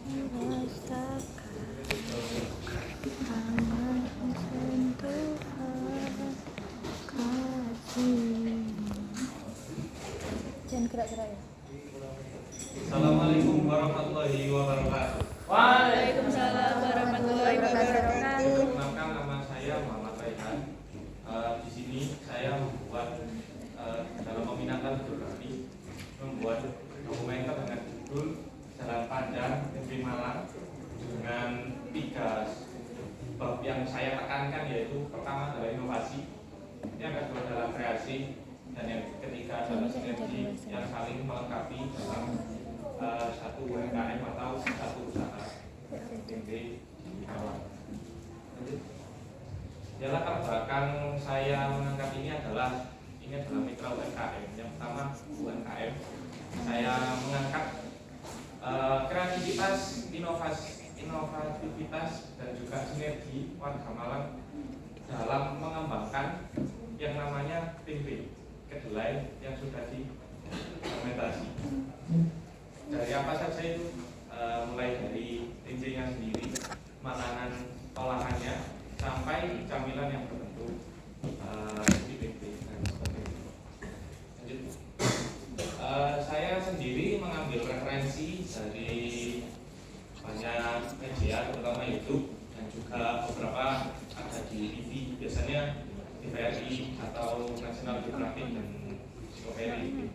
Rasakan hangat sentuhan kasih. Jangan gerak-gerak ya. Assalamualaikum warahmatullahi wabarakatuh. Waalaikumsalam warahmatullahi wabarakatuh. Perkenalkan, nama saya Muhammad Raihan. Di sini saya membuat dalam peminatan geografi membuat dokumenter dengan judul Jalan Panjang Negeri Malang dengan 3 bab yang saya tekankan, yaitu pertama adalah inovasi, yang kedua adalah kreasi, dan yang ketiga adalah sinergi yang saling melengkapi dalam satu UMKM atau satu usaha tempe di Malang. Ya, latar belakang saya mengangkat ini adalah mitra UMKM. Yang pertama UMKM, saya mengangkat kreativitas, inovativitas dan juga sinergi warga Malang dalam mengembangkan yang namanya tempe kedelai yang sudah difermentasi. Dari apa saja itu? Mulai dari tempenya sendiri, makanan olahannya, sampai camilan yang berbentuk di tempe dan sebagainya. Lanjut. Saya sendiri mengambil referensi dari banyak media, terutama YouTube, dan juga beberapa ada di TV, biasanya TVRI atau National Geographic dan Discovery.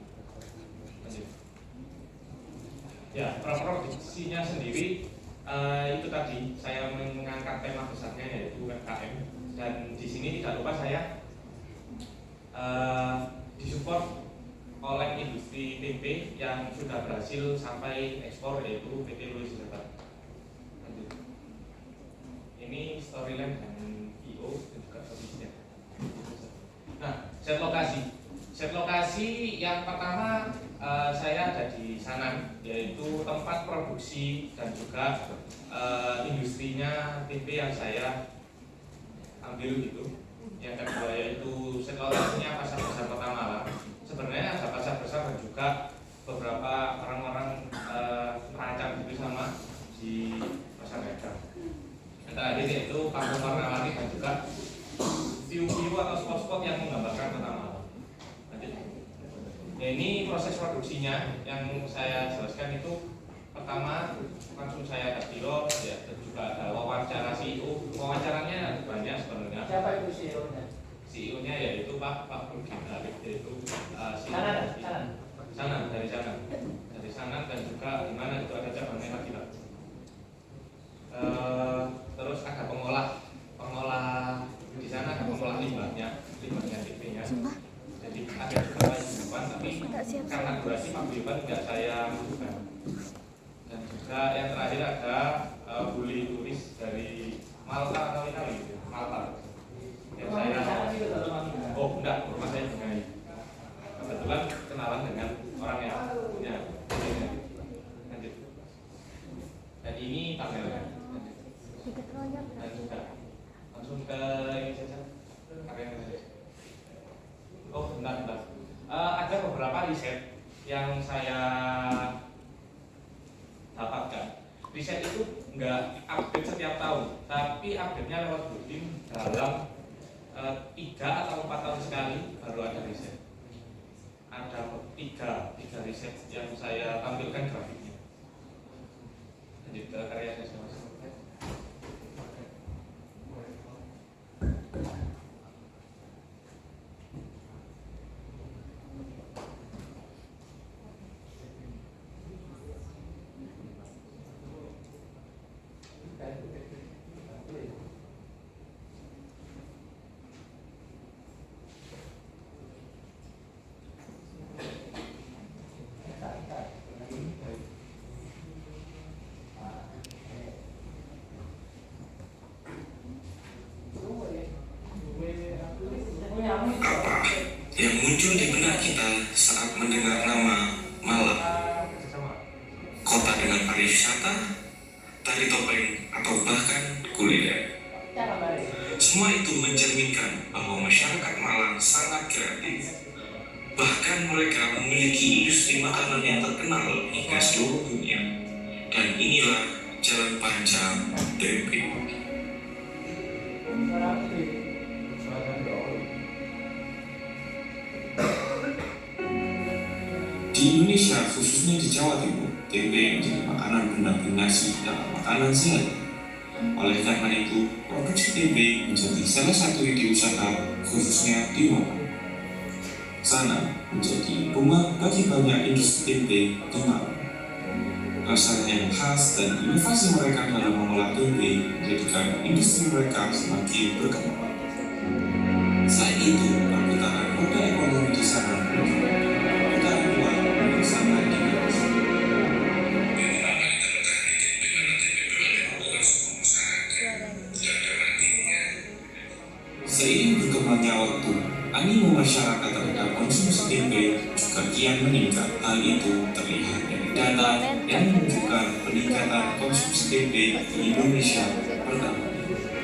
Ya, produksinya sendiri itu tadi saya mengangkat tema besarnya yaitu UMKM, dan di sini tidak lupa saya disupport oleh industri tempe yang sudah berhasil sampai ekspor, yaitu PT Louis Jabatan. Ini storyline dan IO dan juga bisnisnya. Nah, set lokasi yang pertama saya ada di Sanan, yaitu tempat produksi dan juga industrinya tempe yang saya ambil gitu. Yang kedua yaitu set lokasinya pasar besar Kota Malang. Sebenarnya ada pasar besar dan juga beberapa orang-orang merancang gitu sama di pasar dagang. Yang terakhir yaitu kampung warna-warni dan juga view-view atau spot-spot yang menggambarkan Kota Malang. Ya, ini proses produksinya yang saya jelaskan itu. Pertama langsung saya kilo ya, dan juga ada wawancara CEO. Wawancaranya banyak sebenarnya. Siapa itu CEO-nya? CEO-nya yaitu Pak Rudin Arif, yaitu dari sana dan juga di mana itu ada cabangnya lagi lah. Terus ada pengolah di sana, ada pengolah limbahnya TP-nya. Jadi ada juga paguyuban, tapi karena durasi paguyuban tidak saya masukkan. Dan juga yang terakhir ada bully turis dari Malta atau Italia, Malta. Yang saya enggak, rumah saya di Ngai. Kebetulan kenalan dengan orang yang punya. Lanjut. Dan ini tabelnya. Dan juga langsung ke ini saja. Karya saja. Oh, bentar. Ada beberapa riset yang saya dapatkan. Riset itu enggak update setiap tahun, tapi update-nya lewat rutin dalam 3 atau 4 tahun sekali baru ada riset. Ada tiga riset yang saya tampilkan grafiknya. Lanjut ke karya saya mas. Yang muncul di benak kita saat mendengar nama Malang, kota dengan pariwisata, tari topeng, atau bahkan kuliner. Semua itu mencerminkan bahwa masyarakat Malang sangat kreatif. Bahkan mereka memiliki industri makanan yang terkenal hingga seluruh dunia. Dan inilah jalan panjang tempe. Di Indonesia, khususnya di Jawa Timur, tempe menjadi makanan pendamping nasi dalam makanan sehari. Oleh karena itu, produksi tempe menjadi salah satu ide usaha khususnya di Malang. Sana menjadi rumah bagi banyak industri tempe di Malang. Rasanya yang khas dan inovasi mereka dalam mengolah tempe menjadikan industri mereka semakin berkembang. Selain itu, perputaran roda ekonomi di sana perputaran uang yang sangat dinamis. Seiring berkembangnya waktu, animo masyarakat terhadap konsumsi tempe juga kian meningkat. Hal itu terlihat dari data yang menunjukkan peningkatan konsumsi tempe di Indonesia per tahun.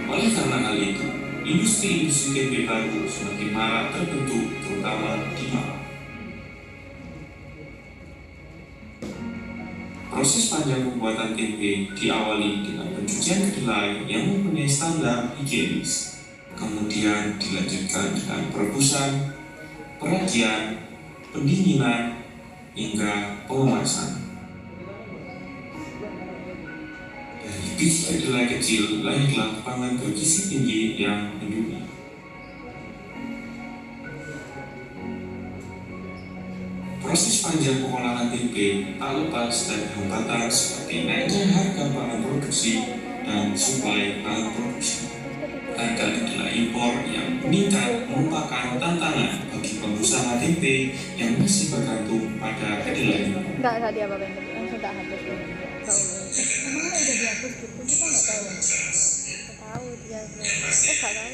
Oleh karena hal itu, industri-industri tempe baru semakin marak terbentuk, terutama di Malang. Proses panjang pembuatan tempe diawali dengan pencucian kedelai yang mempunyai standar higienis. Kemudian dilanjutkan dengan perebusan, peragian, pendinginan, hingga pengemasan. Dari biji kedelai kecil lahirlah pangan bergizi tinggi yang mendunia. Proses panjang pengolahan tempe tak lepas dari hambatan seperti naiknya harga bahan produksi dan suplai bahan produksi. Harga kedelai impor yang meningkat merupakan tantangan bagi pengusaha tempe yang masih bergantung pada kedelai impor. Enggak dia apa-apain, langsung tak hapus. Emang udah dihapus gitu, kita nggak tahu. Nggak tahu dia. Nggak tahu.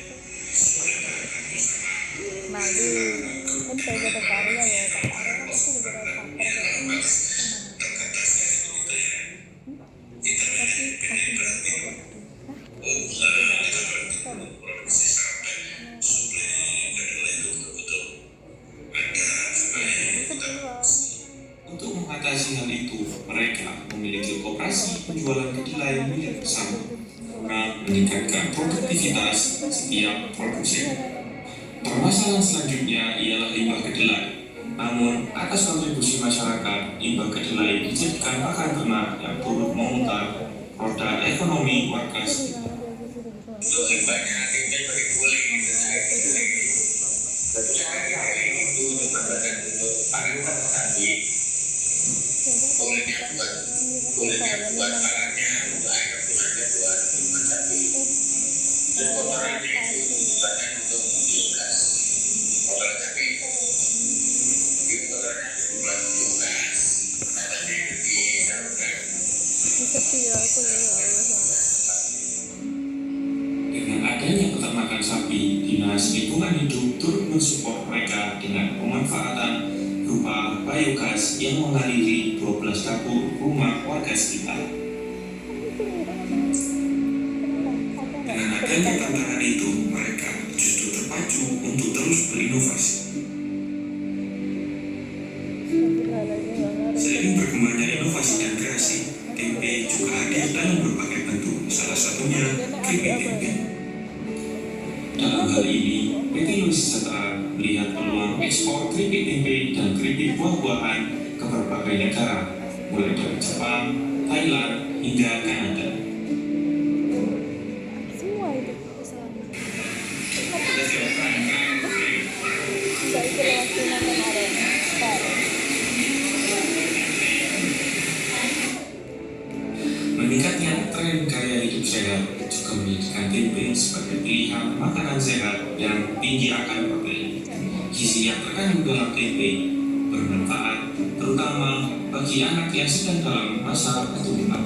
Malu. Kan saya udah berkarya ya, tak karya kan pasti juga ada paper. Untuk mengatasi hal itu, mereka memiliki koperasi penjualan kedelai milik bersama guna meningkatkan produktivitas setiap produsen. Permasalahan selanjutnya ialah limbah kedelai. Namun, atas kontribusi masyarakat, limbah kedelai dijadikan pakan ternak yang turut memutar roda ekonomi warga sekitar. Dengan adanya peternakan sapi, Dinas Lingkungan Hidup turut mensupport mereka dengan pemanfaatan berupa biogas yang mengaliri 12 dapur rumah warga sekitar. Dengan adanya tantangan itu, mereka justru terpacu untuk terus berinovasi. Seiring berkembangnya inovasi dan kreasi, tempe juga hadir dalam berbagai bentuk, salah satunya keripik tempe. Dalam hal ini, PT Wisata melihat peluang ekspor keripik tempe dan keripik buah-buahan ke berbagai negara, mulai dari Jepang, Thailand, hingga Kanada. Semua itu kesalahan. Bisa itu lewat Cina kemarin. Meningkatnya tren gaya hidup sehat juga menjadikan tempe sebagai pilihan makanan sehat yang tinggi akan protein. Gizi yang terkandung dalam tempe bermanfaat terutama bagi anak yang sedang dalam masa pertumbuhan.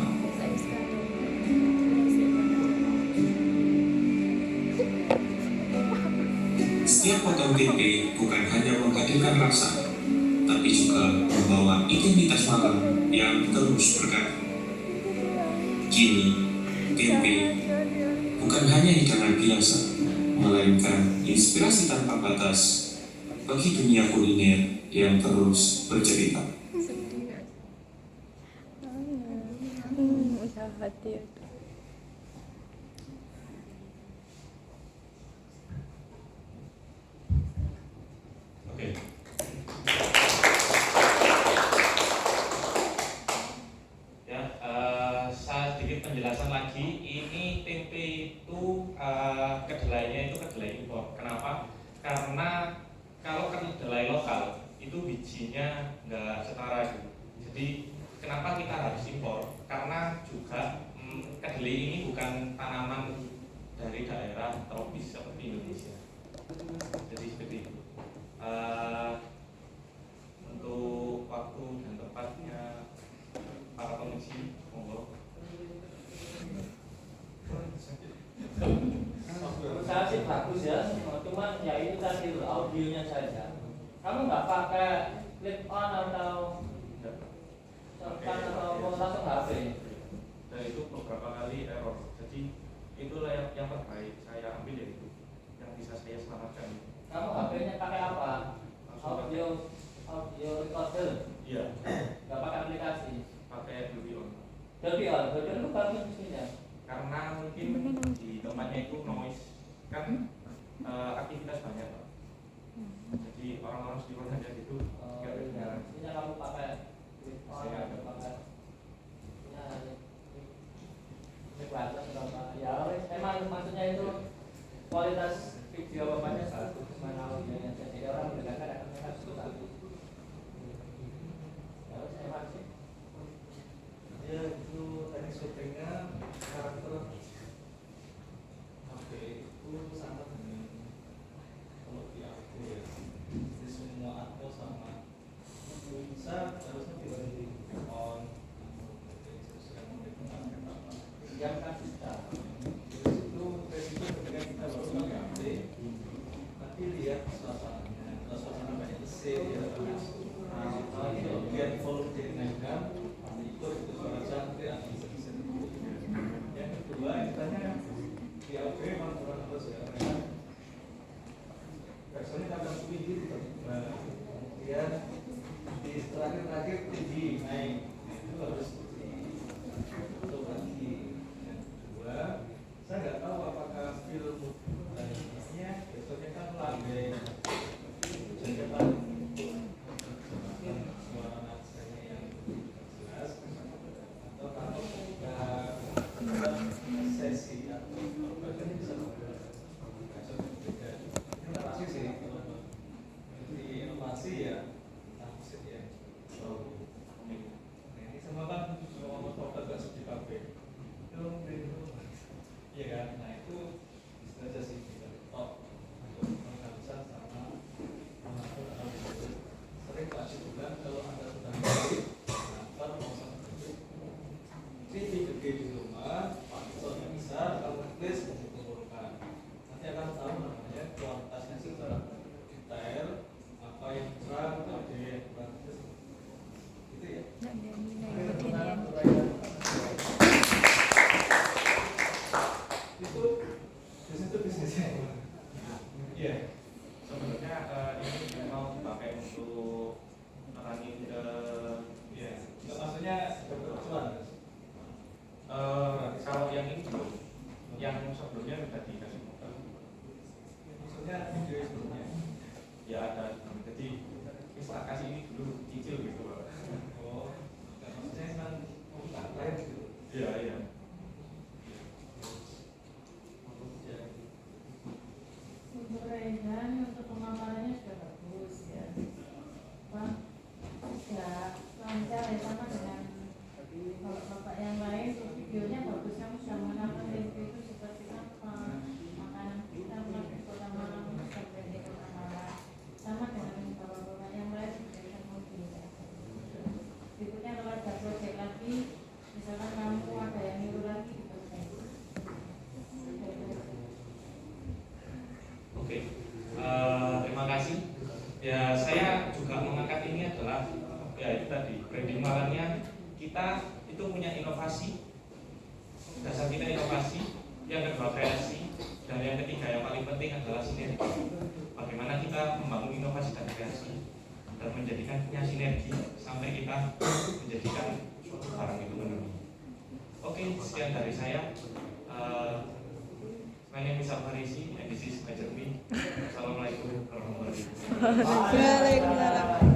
Setiap potong tempe bukan hanya menghadirkan rasa, tapi juga membawa identitas Malang yang terus berkembang. Kini, tempe bukan hanya hidangan biasa, melainkan inspirasi tanpa batas bagi dunia kuliner yang terus bercerita. khawatir. Oke. Ya, saya sedikit penjelasan lagi. Ini tempe itu kedelainya itu kedelai impor. Kenapa? Karena kalau kedelai lokal itu bijinya nggak setara gitu. Jadi kenapa kita harus impor? Karena juga kedelai ini bukan tanaman dari daerah tropis seperti Indonesia. Jadi seperti itu. Untuk waktu dan tempatnya para pengisi, monggo. Menurut saya sih bagus ya, cuman ya itu tadi audionya saja. Kamu nggak pakai clip on atau langsung HP? Dan itu beberapa kali error. Jadi itulah yang terbaik saya ambil yaitu yang bisa saya selamatkan. Kamu HP-nya pakai apa? Audio recorder. Iya. Nggak pakai aplikasi. Pakai Dolby On. Dolby itu bagus mestinya. Karena mungkin di tempatnya itu noise kan aktivitas banyak, Pak. Jadi orang-orang di luar saja gitu nggak kedengaran. Mestinya kamu pakai clip on atau pakai ya emang maksudnya itu kualitas video bapaknya bagus, mana audionya jadi orang mendengarkan akan merasa suka. Ya emang sih. Ya itu tadi syutingnya karakter HP itu sama dengan kalau di aku ya, di semua aku sama bisa harusnya di on Jam kan bisa. itu resiko ketika kita baru pakai HP nanti lihat suasananya, kalau suasana banyak AC ya biar volume jadi naikkan ikut itu suara cantik yang kedua ditanya di HP memang kurang halus ya karena versinya kadang tinggi tiba-tiba kemudian di terakhir tinggi naik itu harus untuk lagi. Yang kedua saya nggak tahu apakah film nya biasanya kan landai jadi kan suara naskahnya yang jelas atau kalau kita sesi atau bahkan bisa inovasi sih di inovasi ya musik ya ini sama kan semua motor agak seperti kafe itu iya kan nah itu bisa sih kita top untuk menganalisa sama mengatur algoritma sering kasih bulan kalau anda sedang mengantar mau TV gede di rumah, paketnya besar, kalau klik mengumpulkan. Nanti akan tahu namanya kualitasnya secara detail, apa yang kurang, apa yang kurang. Gitu ya. Itu bisnisnya. Iya. Sebenarnya ini mau dipakai untuk menerangin Iya. Maksudnya kebetulan. Kalau yang ini belum, yang sebelumnya sudah dikasih modal. Maksudnya video sebelumnya. Ya ada, jadi kita kasih ini dulu cicil gitu, Pak. Oh, maksudnya kan lain gitu. Iya iya. Untuk Rehan untuk pemaparannya sudah bagus ya, Pak. Sudah lancar ya sama dengan kalau bapak yang lain videonya bagus, kamu sudah mengenalkan review itu seperti apa makanan kita melalui kota Malang sampai di kota Malang sama dengan bapak-bapak yang lain sudah mobil ya. Berikutnya kalau ada proyek lagi misalkan kamu ada yang nyuruh lagi diperbaiki. Oke, terima kasih. Ya saya juga mengangkat ini adalah ya itu tadi branding Malangnya kita itu punya inovasi, dasar kita inovasi, yang kedua kreasi, dan yang ketiga yang paling penting adalah sinergi. Bagaimana kita membangun inovasi dan kreasi dan menjadikannya sinergi sampai kita menjadikan suatu barang itu benar. Oke, sekian dari saya. My name is Farisi and this is Major B. Assalamualaikum warahmatullahi wabarakatuh. Waalaikumsalam.